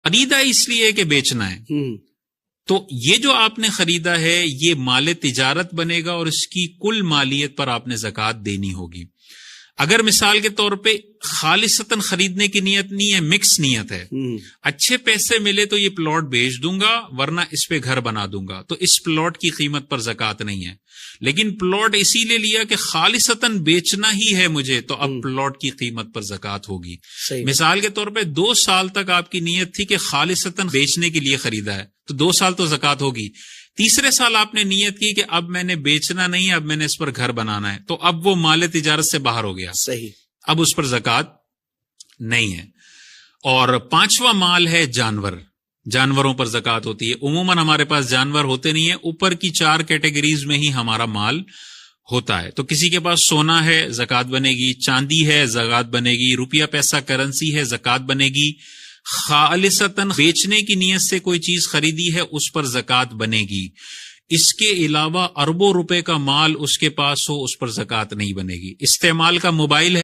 خریدا اس لیے کہ بیچنا ہے، تو یہ جو آپ نے خریدا ہے یہ مال تجارت بنے گا اور اس کی کل مالیت پر آپ نے زکوٰۃ دینی ہوگی۔ اگر مثال کے طور پہ خالصتاً خریدنے کی نیت نہیں ہے، مکس نیت ہے، اچھے پیسے ملے تو یہ پلاٹ بیچ دوں گا ورنہ اس پہ گھر بنا دوں گا، تو اس پلاٹ کی قیمت پر زکوٰۃ نہیں ہے۔ لیکن پلاٹ اسی لیے لیا کہ خالصتاً بیچنا ہی ہے مجھے، تو اب پلاٹ کی قیمت پر زکوٰۃ ہوگی۔ مثال کے طور پہ 2 سال تک آپ کی نیت تھی کہ خالصتاً بیچنے کے لیے خریدا ہے، تو 2 سال تو زکوٰۃ ہوگی۔ تیسرے سال آپ نے نیت کی کہ اب میں نے بیچنا نہیں، اب میں نے اس پر گھر بنانا ہے، تو اب وہ مال تجارت سے باہر ہو گیا، صحیح، اب اس پر زکوٰۃ نہیں ہے۔ اور 5واں مال ہے جانور، جانوروں پر زکوٰۃ ہوتی ہے۔ عموماً ہمارے پاس جانور ہوتے نہیں ہیں، اوپر کی 4 کیٹیگریز میں ہی ہمارا مال ہوتا ہے۔ تو کسی کے پاس سونا ہے زکوٰۃ بنے گی، چاندی ہے زکوٰۃ بنے گی، روپیہ پیسہ کرنسی ہے زکوٰۃ بنے گی، خالصتاً بیچنے کی نیت سے کوئی چیز خریدی ہے اس پر زکوٰۃ بنے گی۔ اس کے علاوہ اربوں روپے کا مال اس کے پاس ہو، اس پر زکوٰۃ نہیں بنے گی۔ استعمال کا موبائل ہے